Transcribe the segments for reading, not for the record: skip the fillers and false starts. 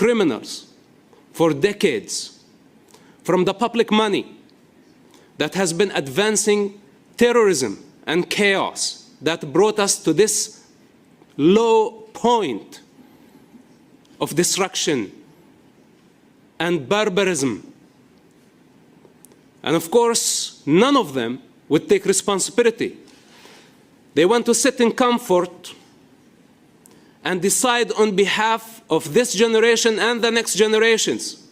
criminals for decades from the public money that has been advancing terrorism and chaos that brought us to this low point of destruction and barbarism. And of course, none of them would take responsibility. They want to sit in comfort and decide on behalf of this generation and the next generations.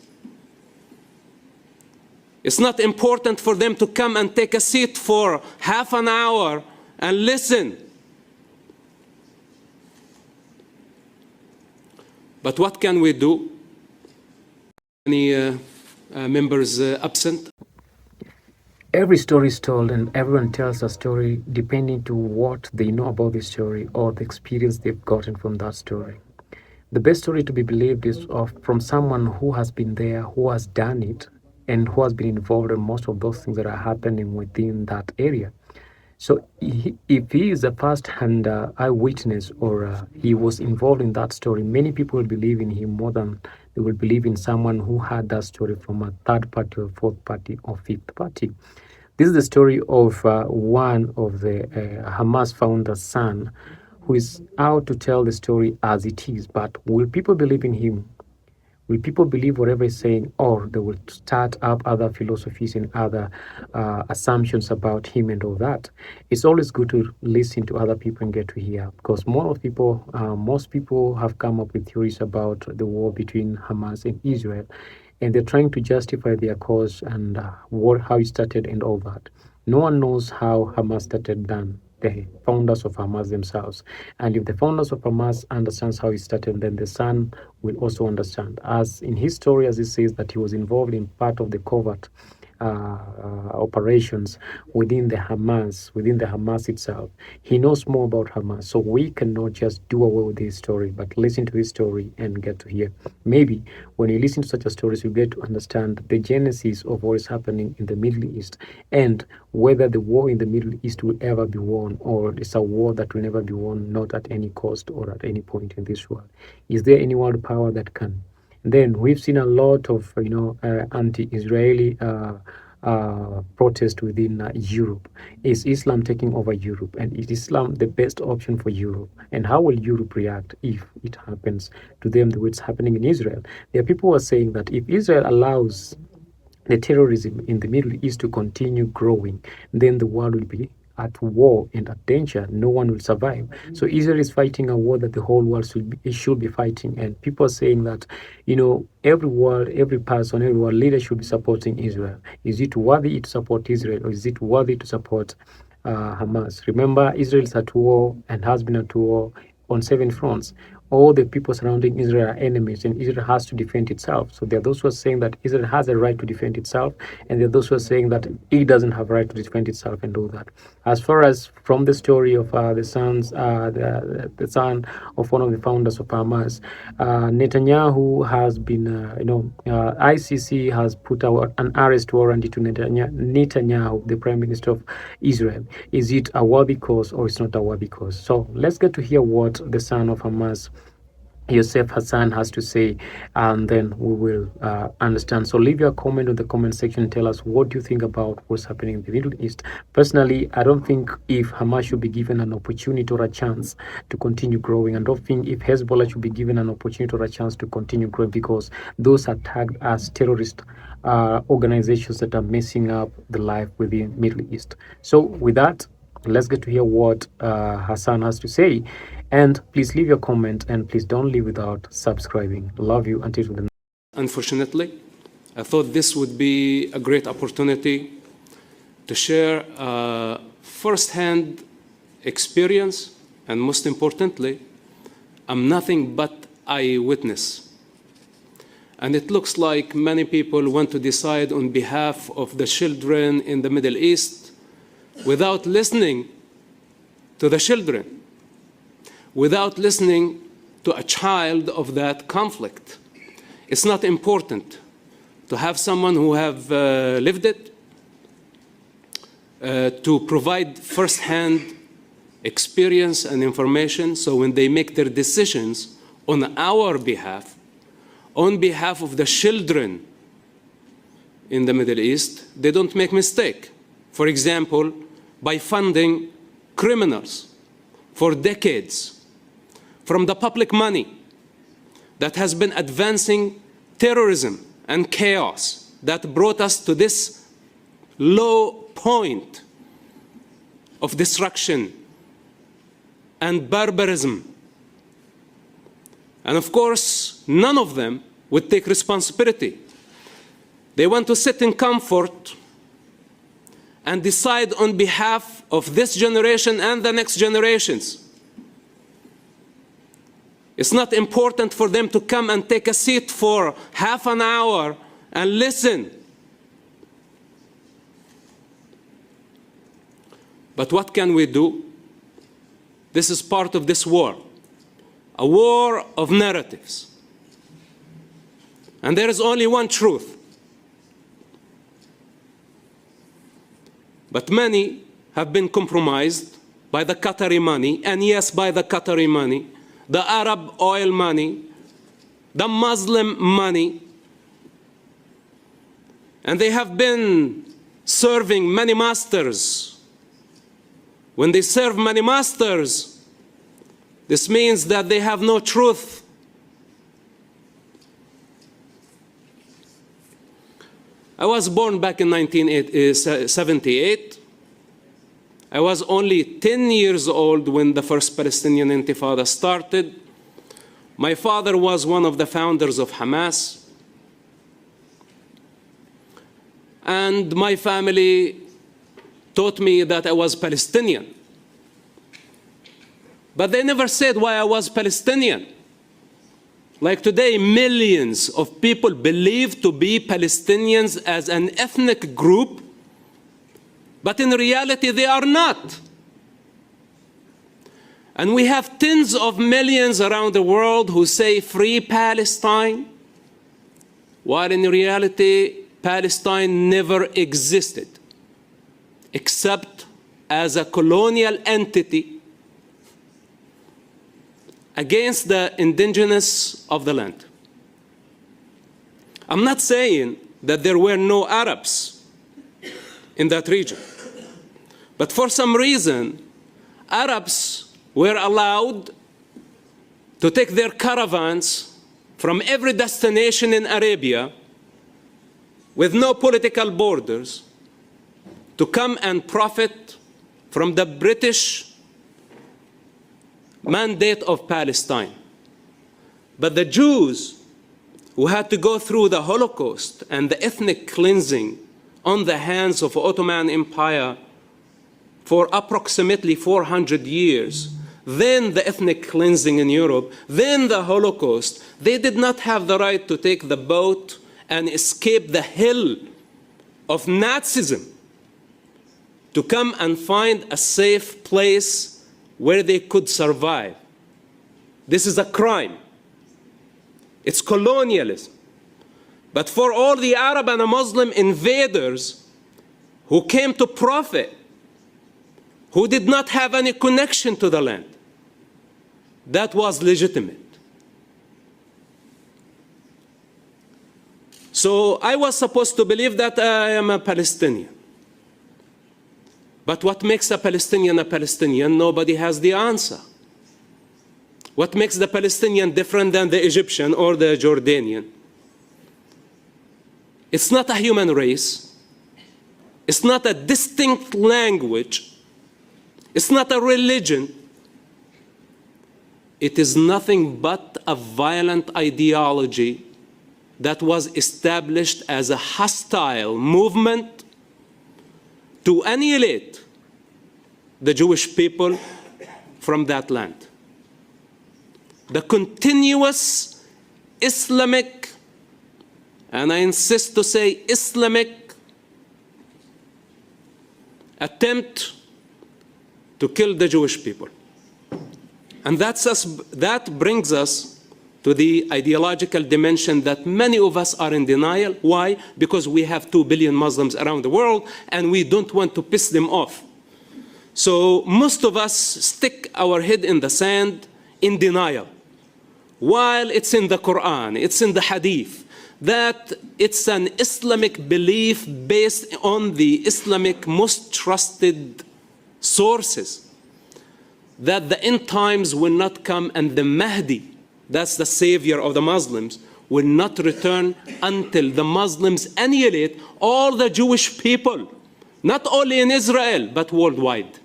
It's not important for them to come and take a seat for half an hour and listen. But what can we do? Any members absent? Every story is told, and everyone tells a story depending to what they know about the story or the experience they've gotten from that story. The best story to be believed is from someone who has been there, who has done it, and who has been involved in most of those things that are happening within that area. So if he is a first-hand eyewitness or he was involved in that story, many people will believe in him more than they will believe in someone who had that story from a third party or fourth party or fifth party. This is the story of one of the Hamas founder's son, who is out to tell the story as it is. But will people believe in him? Will people believe whatever he's saying, or they will start up other philosophies and other assumptions about him and all that? It's always good to listen to other people and get to hear, because most people have come up with theories about the war between Hamas and Israel, and they're trying to justify their cause and how it started and all that. No one knows how Hamas started than the founders of Hamas themselves. And if the founders of Hamas understands how it started, then the son will also understand. As in his story, as he says that he was involved in part of the covert operations within the Hamas itself. He knows more about Hamas, so we cannot just do away with his story, but listen to his story and get to hear. Maybe when you listen to such a story, you get to understand the genesis of what is happening in the Middle East and whether the war in the Middle East will ever be won, or it's a war that will never be won, not at any cost or at any point in this world. Is there any world power that can? Then we've seen a lot of anti-Israeli protest within Europe. Is Islam taking over Europe, and is Islam the best option for Europe? And how will Europe react if it happens to them the way it's happening in Israel? There are people who are saying that if Israel allows the terrorism in the Middle East to continue growing, then the world will be at war and at danger. No one will survive. So Israel is fighting a war that the whole world should be fighting. And people are saying that, every person, every world leader should be supporting Israel. Is it worthy to support Israel, or is it worthy to support Hamas? Remember, Israel is at war and has been at war on 7 fronts. All the people surrounding Israel are enemies, and Israel has to defend itself. So there are those who are saying that Israel has a right to defend itself, and there are those who are saying that it doesn't have a right to defend itself and do that. As far as from the story of the son of one of the founders of Hamas, Netanyahu has been, ICC has put out an arrest warrant into Netanyahu, the Prime Minister of Israel. Is it a worthy cause or it's not a worthy cause? So let's get to hear what the son of Hamas, Hassan, has to say, and then we will understand. So leave your comment in the comment section. Tell us what you think about what's happening in the Middle East. Personally, I don't think if Hamas should be given an opportunity or a chance to continue growing. I don't think if Hezbollah should be given an opportunity or a chance to continue growing, because those are tagged as terrorist organizations that are messing up the life within the Middle East. So with that, let's get to hear what Hassan has to say. And please leave your comment, and please don't leave without subscribing. Love you. Until the next. Unfortunately, I thought this would be a great opportunity to share first-hand experience, and most importantly, I'm nothing but eyewitness. And it looks like many people want to decide on behalf of the children in the Middle East without listening to the children, without listening to a child of that conflict. It's not important to have someone who have lived it, to provide first-hand experience and information, so when they make their decisions on our behalf, on behalf of the children in the Middle East, they don't make mistake. For example, by funding criminals for decades from the public money that has been advancing terrorism and chaos that brought us to this low point of destruction and barbarism. And of course, none of them would take responsibility. They want to sit in comfort and decide on behalf of this generation and the next generations. It's not important for them to come and take a seat for half an hour and listen. But what can we do? This is part of this war, a war of narratives. And there is only one truth. But many have been compromised by the Qatari money, and yes, by the Qatari money, the Arab oil money, the Muslim money, and they have been serving many masters. When they serve many masters, this means that they have no truth. I was born back in 1978. I was only 10 years old when the first Palestinian Intifada started. My father was one of the founders of Hamas. And my family taught me that I was Palestinian. But they never said why I was Palestinian. Like today, millions of people believe to be Palestinians as an ethnic group, but in reality they are not. And we have tens of millions around the world who say free Palestine, while in reality Palestine never existed, except as a colonial entity against the indigenous of the land. I'm not saying that there were no Arabs in that region, but for some reason, Arabs were allowed to take their caravans from every destination in Arabia with no political borders to come and profit from the British mandate of Palestine. But the Jews who had to go through the Holocaust and the ethnic cleansing on the hands of the Ottoman Empire for approximately 400 years, then the ethnic cleansing in Europe, then the Holocaust, they did not have the right to take the boat and escape the hell of Nazism to come and find a safe place where they could survive. This is a crime. It's colonialism. But for all the Arab and Muslim invaders who came to profit, who did not have any connection to the land, that was legitimate. So I was supposed to believe that I am a Palestinian. But what makes a Palestinian, nobody has the answer. What makes the Palestinian different than the Egyptian or the Jordanian? It's not a human race. It's not a distinct language. It's not a religion. It is nothing but a violent ideology that was established as a hostile movement to annihilate the Jewish people from that land. The continuous Islamic, and I insist to say Islamic, attempt to kill the Jewish people. And that brings us to the ideological dimension that many of us are in denial. Why? Because we have 2 billion Muslims around the world and we don't want to piss them off. So most of us stick our head in the sand in denial. while it's in the Quran, it's in the Hadith, that it's an Islamic belief based on the Islamic most trusted sources, that the end times will not come and the Mahdi, that's the savior of the Muslims, will not return until the Muslims annihilate all the Jewish people, not only in Israel, but worldwide.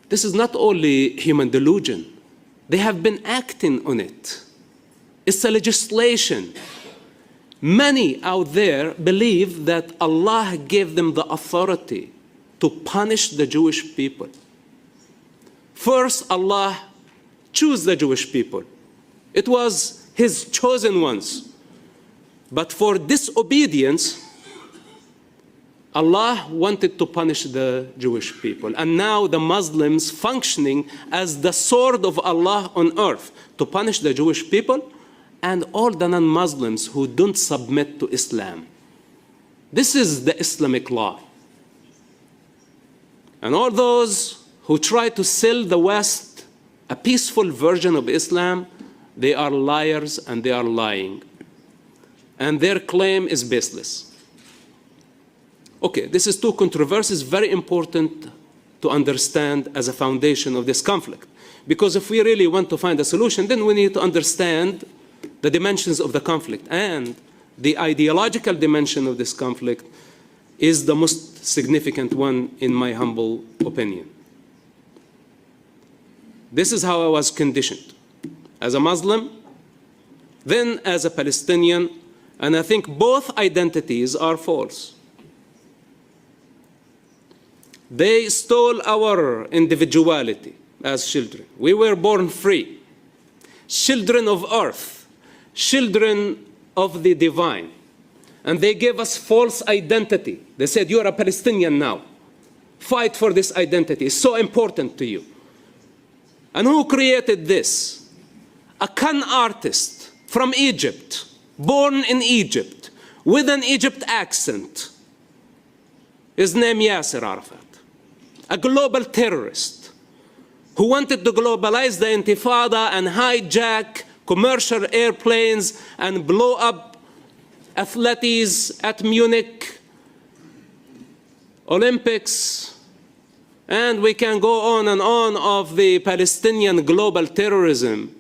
This is not only human delusion. They have been acting on it. It's a legislation. Many out there believe that Allah gave them the authority to punish the Jewish people. First, Allah chose the Jewish people. It was His chosen ones. But for disobedience, Allah wanted to punish the Jewish people. And now the Muslims functioning as the sword of Allah on earth to punish the Jewish people and all the non-Muslims who don't submit to Islam. This is the Islamic law. And all those who try to sell the West a peaceful version of Islam, they are liars and they are lying. And their claim is baseless. Okay, this is two controversies, very important to understand as a foundation of this conflict. Because if we really want to find a solution, then we need to understand the dimensions of the conflict. And the ideological dimension of this conflict is the most significant one, in my humble opinion. This is how I was conditioned. As a Muslim, then as a Palestinian, and I think both identities are false. They stole our individuality as children. We were born free, children of earth, children of the divine. And they gave us false identity. They said, you're a Palestinian now. Fight for this identity. It's so important to you. And who created this? A con artist from Egypt, born in Egypt, with an Egypt accent. His name Yasser Arafat. A global terrorist who wanted to globalize the Intifada and hijack commercial airplanes and blow up athletes at Munich Olympics. And we can go on and on of the Palestinian global terrorism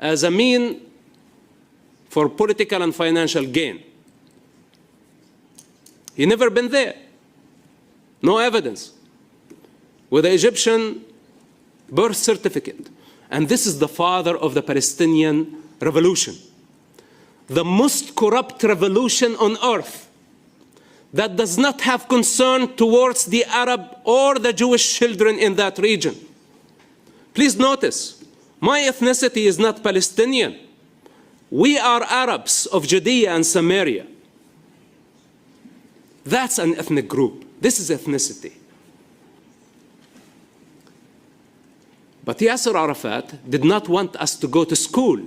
as a mean for political and financial gain. He never been there. No evidence. With the Egyptian birth certificate. And this is the father of the Palestinian revolution. The most corrupt revolution on earth that does not have concern towards the Arab or the Jewish children in that region. Please notice, my ethnicity is not Palestinian. We are Arabs of Judea and Samaria. That's an ethnic group. This is ethnicity. But Yasser Arafat did not want us to go to school.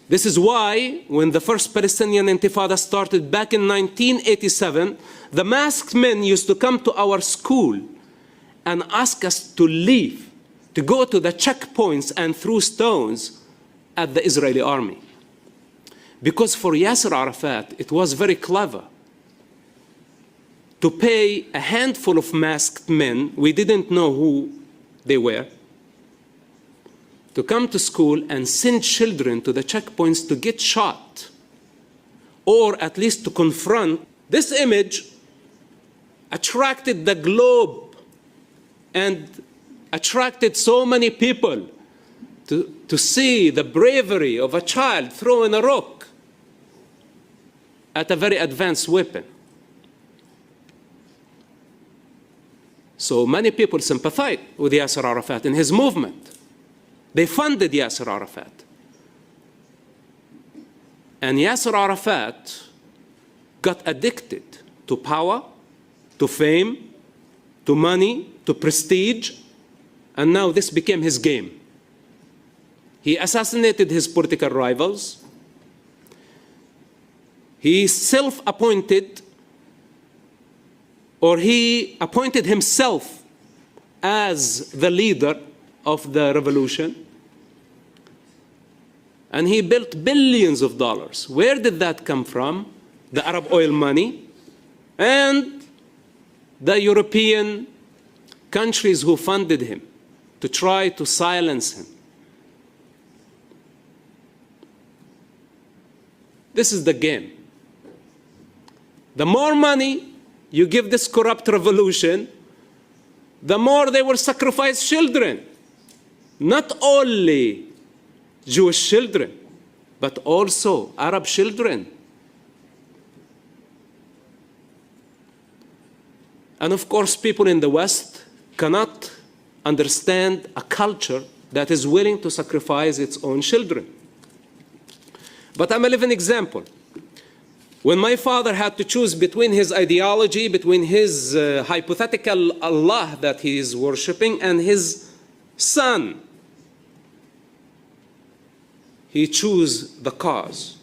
This is why, when the first Palestinian Intifada started back in 1987, the masked men used to come to our school and ask us to leave, to go to the checkpoints and throw stones at the Israeli army. Because for Yasser Arafat, it was very clever to pay a handful of masked men, we didn't know who they were, to come to school and send children to the checkpoints to get shot, or at least to confront. This image attracted the globe and attracted so many people to see the bravery of a child throwing a rock at a very advanced weapon. So many people sympathized with Yasser Arafat in his movement. They funded Yasser Arafat. And Yasser Arafat got addicted to power, to fame, to money, to prestige, and now this became his game. He assassinated his political rivals. He self-appointed, or he appointed himself as the leader of the revolution, and he built billions of dollars. Where did that come from? The Arab oil money and the European countries who funded him to try to silence him. This is the game. The more money you give this corrupt revolution, the more they will sacrifice children. Not only Jewish children, but also Arab children. And of course, people in the West cannot understand a culture that is willing to sacrifice its own children. But I'm a living example. When my father had to choose between his ideology, between his hypothetical Allah that he is worshipping and his son, he chose the cause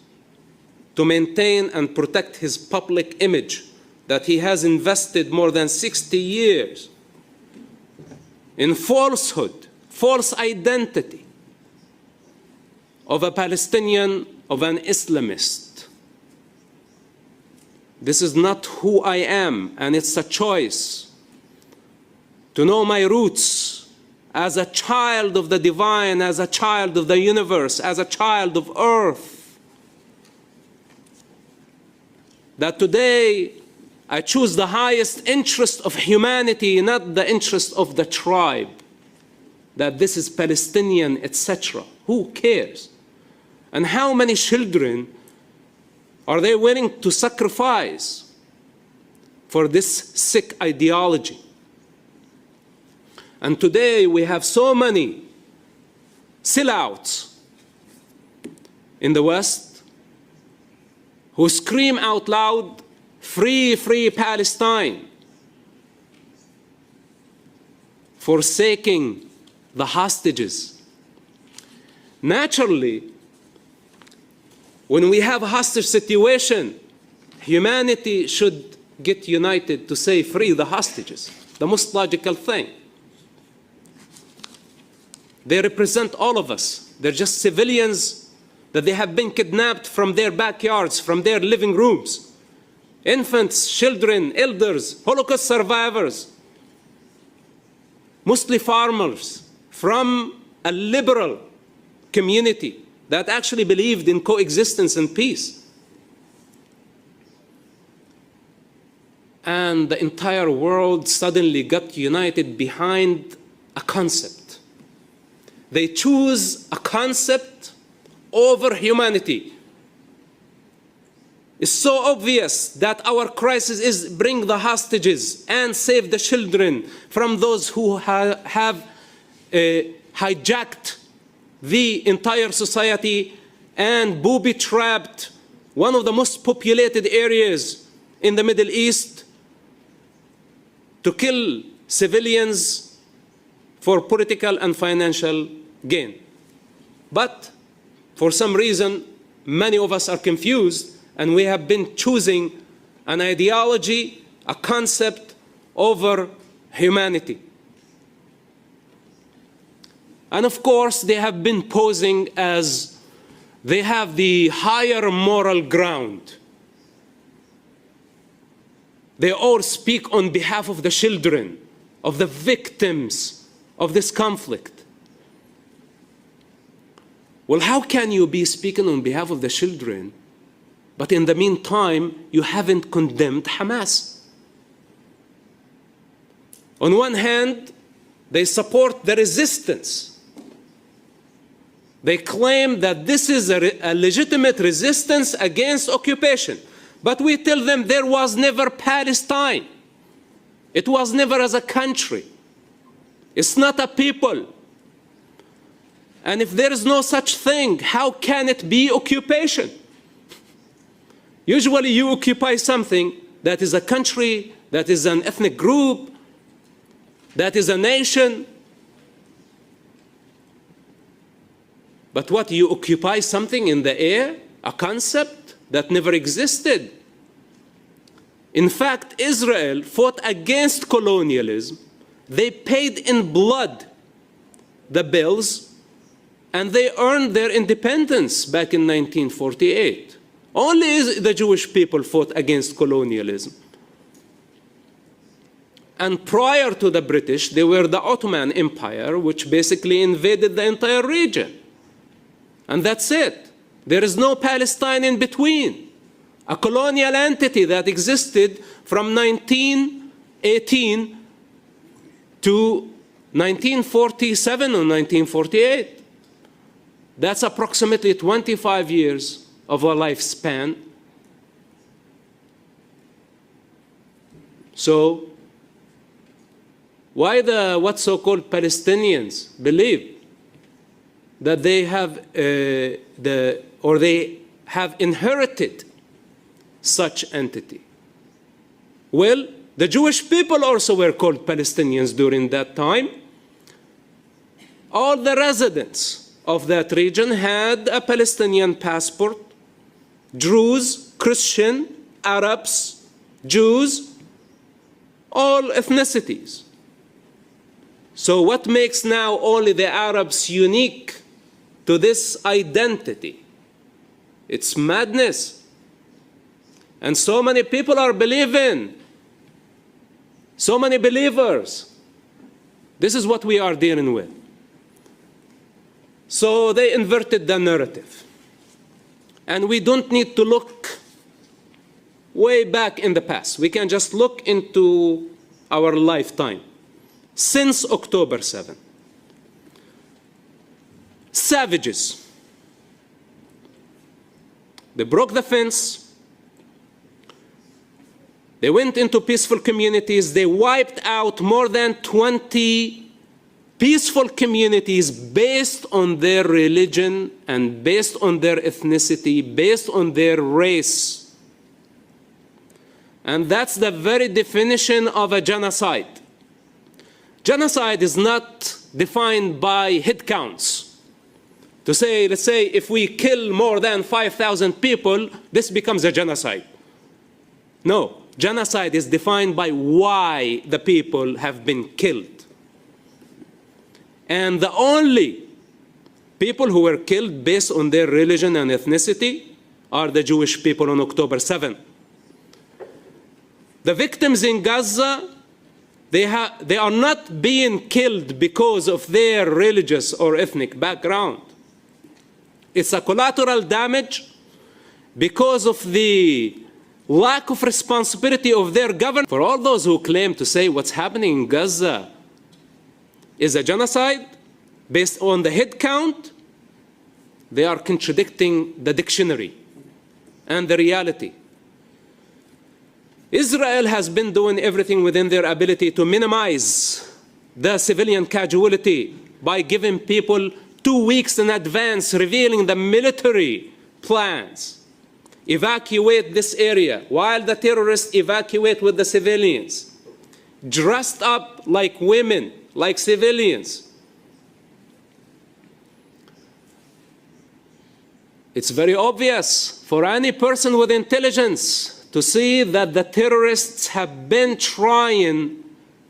to maintain and protect his public image that he has invested more than 60 years in falsehood, false identity of a Palestinian, of an Islamist. This is not who I am, and it's a choice to know my roots as a child of the divine, as a child of the universe, as a child of earth. That today I choose the highest interest of humanity, not the interest of the tribe. That this is Palestinian, etc. Who cares? And how many children are they willing to sacrifice for this sick ideology? And today we have so many sellouts in the West who scream out loud, "Free, free Palestine," forsaking the hostages. Naturally, when we have a hostage situation, humanity should get united to say, "Free the hostages," the most logical thing. They represent all of us. They're just civilians that they have been kidnapped from their backyards, from their living rooms. Infants, children, elders, Holocaust survivors, mostly farmers from a liberal community that actually believed in coexistence and peace. And the entire world suddenly got united behind a concept. They choose a concept over humanity. It's so obvious that our crisis is bring the hostages and save the children from those who have hijacked the entire society and booby-trapped one of the most populated areas in the Middle East to kill civilians for political and financial gain. But for some reason, many of us are confused, and we have been choosing an ideology, a concept over humanity. And of course, they have been posing as they have the higher moral ground. They all speak on behalf of the children, of the victims of this conflict. Well, how can you be speaking on behalf of the children, but in the meantime, you haven't condemned Hamas? On one hand, they support the resistance. They claim that this is a legitimate resistance against occupation. But we tell them there was never Palestine. It was never as a country. It's not a people. And if there is no such thing, how can it be occupation? Usually you occupy something that is a country, that is an ethnic group, that is a nation. But what, you occupy something in the air, a concept that never existed? In fact, Israel fought against colonialism. They paid in blood the bills, and they earned their independence back in 1948. Only the Jewish people fought against colonialism. And prior to the British, they were the Ottoman Empire, which basically invaded the entire region. And that's it. There is no Palestine in between. A colonial entity that existed from 1918 to 1947 or 1948. That's approximately 25 years of a lifespan. So, why the what so-called Palestinians believe that they have they have inherited such entity? Well, the Jewish people also were called Palestinians during that time. All the residents of that region had a Palestinian passport. Druze, Christian, Arabs, Jews, all ethnicities. So what makes now only the Arabs unique to this identity? It's madness. And so many people are believing. So many believers. This is what we are dealing with. So they inverted the narrative. And we don't need to look way back in the past. We can just look into our lifetime. Since October 7. Savages. They broke the fence. They went into peaceful communities. They wiped out more than 20 peaceful communities based on their religion and based on their ethnicity, based on their race. And that's the very definition of a genocide. Genocide is not defined by head counts. To say, let's say, if we kill more than 5,000 people, this becomes a genocide. No, genocide is defined by why the people have been killed. And the only people who were killed based on their religion and ethnicity are the Jewish people on October 7. The victims in Gaza, they are not being killed because of their religious or ethnic background. It's a collateral damage because of the lack of responsibility of their government. For all those who claim to say what's happening in Gaza is a genocide based on the head count, they are contradicting the dictionary and the reality. Israel has been doing everything within their ability to minimize the civilian casualty by giving people 2 weeks in advance, revealing the military plans. Evacuate this area while the terrorists evacuate with the civilians, dressed up like women, like civilians. It's very obvious for any person with intelligence to see that the terrorists have been trying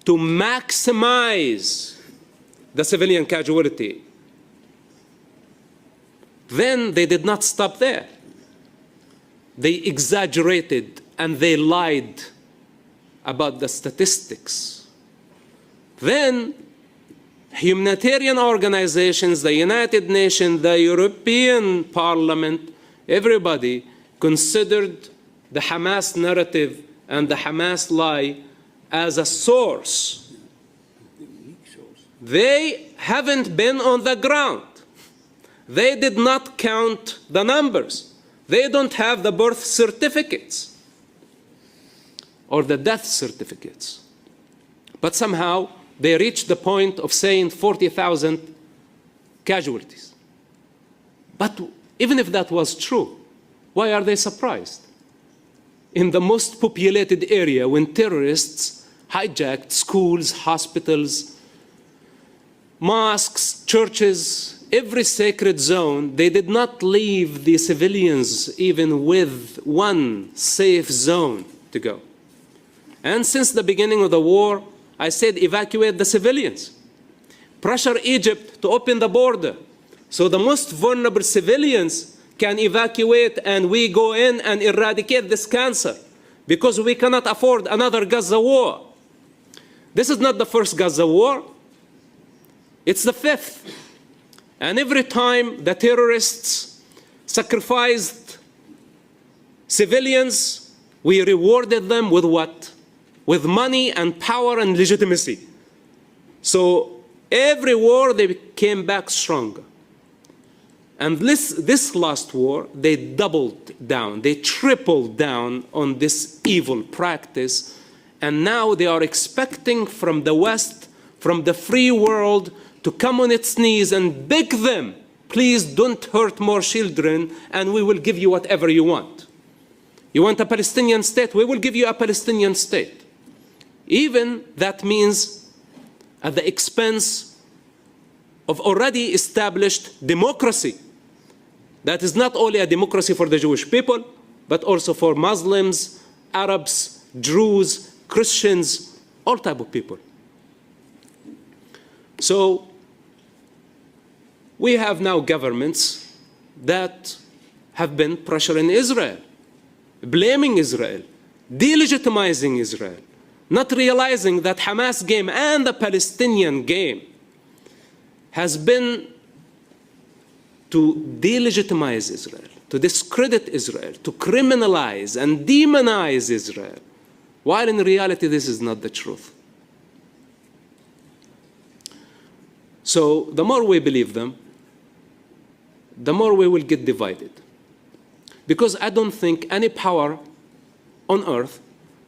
to maximize the civilian casualty. Then they did not stop there. They exaggerated and they lied about the statistics. Then humanitarian organizations, the United Nations, the European Parliament, everybody considered the Hamas narrative and the Hamas lie as a source. They haven't been on the ground. They did not count the numbers. They don't have the birth certificates or the death certificates. But somehow they reached the point of saying 40,000 casualties. But even if that was true, why are they surprised? In the most populated area, when terrorists hijacked schools, hospitals, mosques, churches, every sacred zone, they did not leave the civilians even with one safe zone to go. And since the beginning of the war, I said evacuate the civilians. pressure Egypt to open the border so the most vulnerable civilians can evacuate and we go in and eradicate this cancer, because we cannot afford another Gaza war. This is not the first Gaza war. It's the fifth. And every time the terrorists sacrificed civilians, we rewarded them with what? With money and power and legitimacy. So every war they came back stronger. And this last war, they doubled down, they tripled down on this evil practice. And now they are expecting from the West, from the free world, to come on its knees and beg them, please don't hurt more children and we will give you whatever you want. You want a Palestinian state? We will give you a Palestinian state. Even that means at the expense of already established democracy. That is not only a democracy for the Jewish people, but also for Muslims, Arabs, Druze, Christians, all type of people. So we have now governments that have been pressuring Israel, blaming Israel, delegitimizing Israel, not realizing that Hamas game and the Palestinian game has been to delegitimize Israel, to discredit Israel, to criminalize and demonize Israel, while in reality this is not the truth. So the more we believe them, the more we will get divided. Because I don't think any power on earth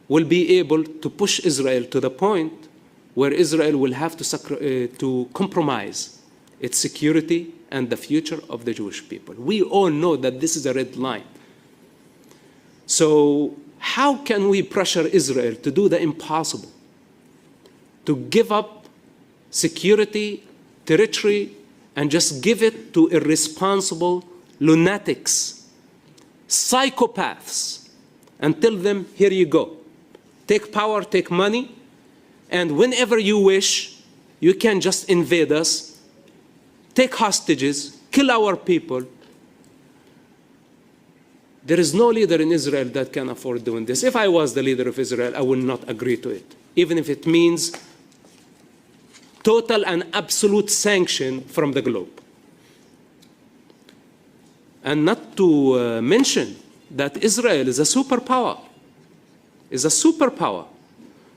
will be able to push Israel to the point where Israel will have to compromise its security and the future of the Jewish people. We all know that this is a red line. So how can we pressure Israel to do the impossible? To give up security, territory, and just give it to irresponsible lunatics, psychopaths, and tell them, here you go. Take power, take money, and whenever you wish, you can just invade us, take hostages, kill our people. There is no leader in Israel that can afford doing this. If I was the leader of Israel, I would not agree to it, even if it means total and absolute sanction from the globe. And not to mention that Israel is a superpower,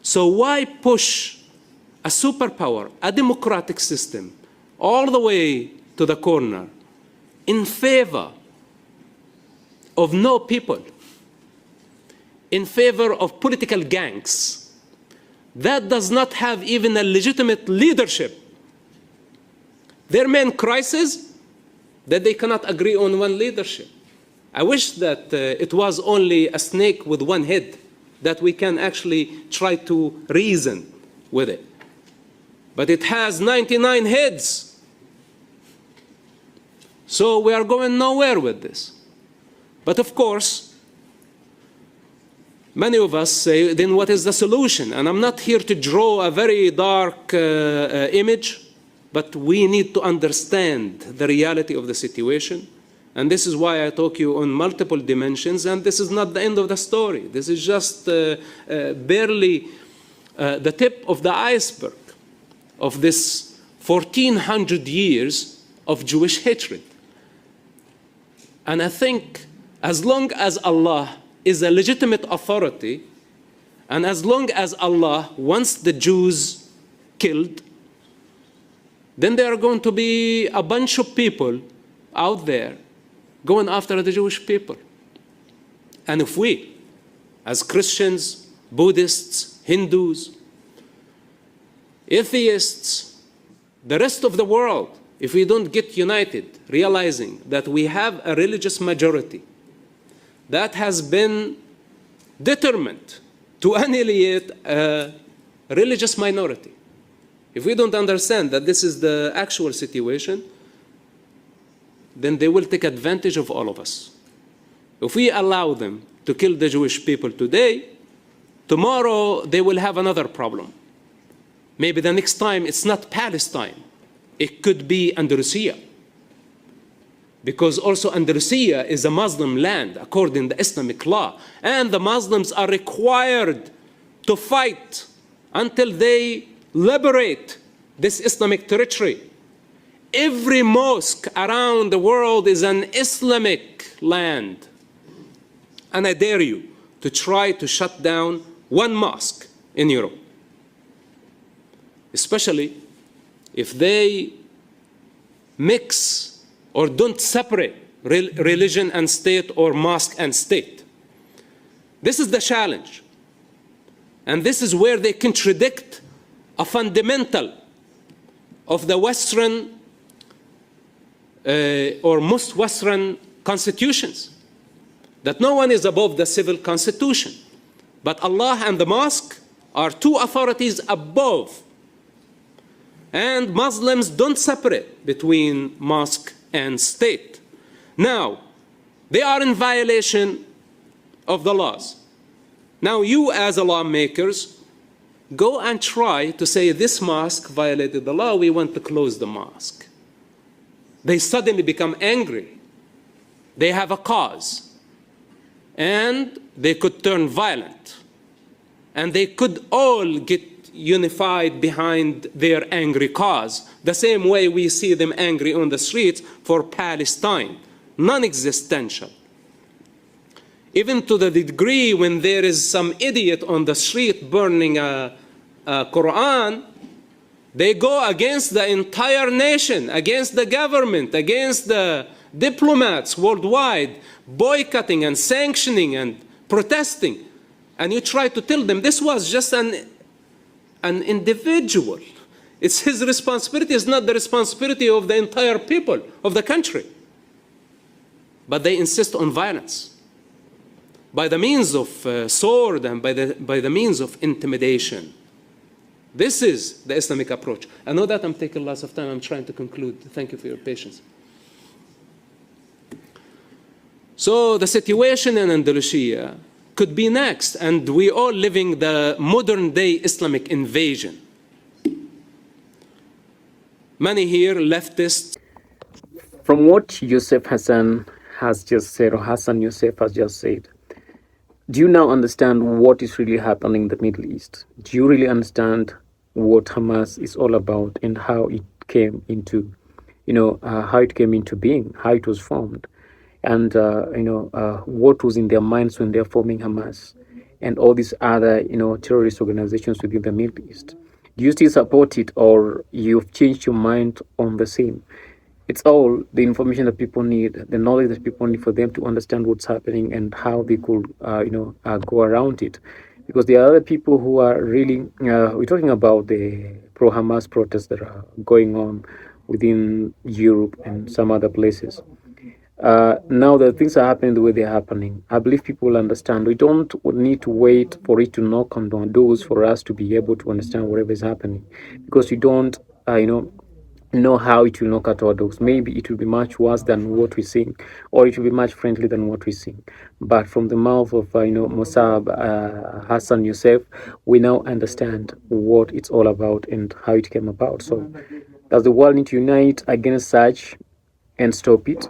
So why push a superpower, a democratic system, all the way to the corner in favor of no people, in favor of political gangs that does not have even a legitimate leadership? Their main crisis, that they cannot agree on one leadership. I wish that it was only a snake with one head, that we can actually try to reason with it. But it has 99 heads. So we are going nowhere with this. But of course, many of us say, then what is the solution? And I'm not here to draw a very dark image, but we need to understand the reality of the situation. And this is why I talk you on multiple dimensions, and this is not the end of the story. This is just barely the tip of the iceberg of this 1400 years of Jewish hatred. And I think as long as Allah is a legitimate authority, and as long as Allah wants the Jews killed, then there are going to be a bunch of people out there going after the Jewish people. And if we, as Christians, Buddhists, Hindus, atheists, the rest of the world, if we don't get united, realizing that we have a religious majority that has been determined to annihilate a religious minority, if we don't understand that this is the actual situation, then they will take advantage of all of us. If we allow them to kill the Jewish people today, tomorrow they will have another problem. Maybe the next time it's not Palestine, It could be Andalusia, because also Andalusia is a Muslim land according to Islamic law, and the Muslims are required to fight until they liberate this Islamic territory. Every mosque around the world is an Islamic land, and I dare you to try to shut down one mosque in Europe, especially if they mix or don't separate religion and state or mosque and state. This is the challenge. And this is where they contradict a fundamental of the Western or most Western constitutions, that no one is above the civil constitution. But Allah and the mosque are two authorities above. And Muslims don't separate between mosque and state. Now, they are in violation of the laws. Now you as lawmakers, go and try to say this mosque violated the law, we want to close the mosque. They suddenly become angry. They have a cause. And they could turn violent. And they could all get unified behind their angry cause, the same way we see them angry on the streets for Palestine, non-existential. Even to the degree when there is some idiot on the street burning a Quran, they go against the entire nation, against the government, against the diplomats worldwide, boycotting and sanctioning and protesting. And you try to tell them this was just an individual. It's his responsibility. It's not the responsibility of the entire people of the country. But they insist on violence by the means of sword and by the means of intimidation. This is the Islamic approach. I know that I'm taking lots of time. I'm trying to conclude. Thank you for your patience. So the situation in Andalusia could be next, and we all living the modern-day Islamic invasion. Many here leftists. From what Yusuf Hassan has just said, or Hassan Yusuf has just said, do you now understand what is really happening in the Middle East? Do you really understand what Hamas is all about and how it came into, how it came into being, how it was formed? And what was in their minds when they're forming Hamas and all these other terrorist organizations within the Middle East? Do you still support it, or you've changed your mind on the same? It's all the information that people need, the knowledge that people need for them to understand what's happening and how they could go around it. Because there are other people who are really we're talking about the pro-Hamas protests that are going on within Europe and some other places. Now that things are happening the way they're happening, I believe people will understand. We don't need to wait for it to knock on doors for us to be able to understand whatever is happening, because we don't, know how it will knock at our doors. Maybe it will be much worse than what we sing, or it will be much friendly than what we sing. But from the mouth of MOSAB, Hassan Yusuf, we now understand what it's all about and how it came about. So, does the world need to unite against such and stop it?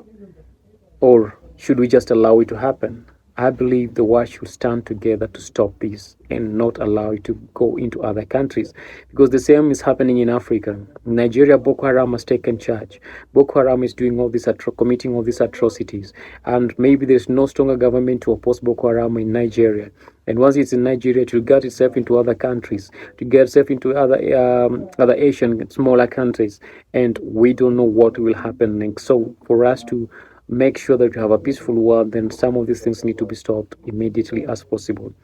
Or should we just allow it to happen? I believe the world should stand together to stop this and not allow it to go into other countries, because the same is happening in Africa. In Nigeria, Boko Haram has taken charge. Boko Haram is doing all this, committing all these atrocities, and maybe there's no stronger government to oppose Boko Haram in Nigeria. And once it's in Nigeria, it will get itself into other countries, to get itself into other Asian smaller countries, and we don't know what will happen next. So for us to make sure that we have a peaceful world, then some of these things need to be stopped immediately as possible.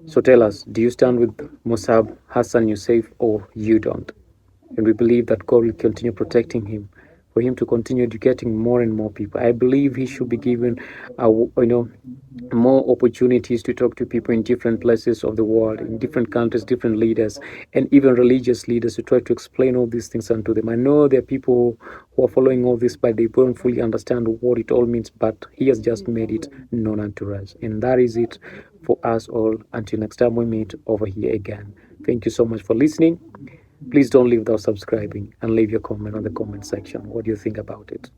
So tell us, do you stand with MOSAB, Hassan Yusuf, or you don't? And we believe that God will continue protecting him, for him to continue educating more and more people. I believe he should be given, more opportunities to talk to people in different places of the world, in different countries, different leaders, and even religious leaders, to try to explain all these things unto them. I know there are people who are following all this, but they don't fully understand what it all means, but he has just made it known unto us. And that is it for us all. Until next time we meet over here again. Thank you so much for listening. Please don't leave without subscribing and leave your comment on the comment section. What do you think about it?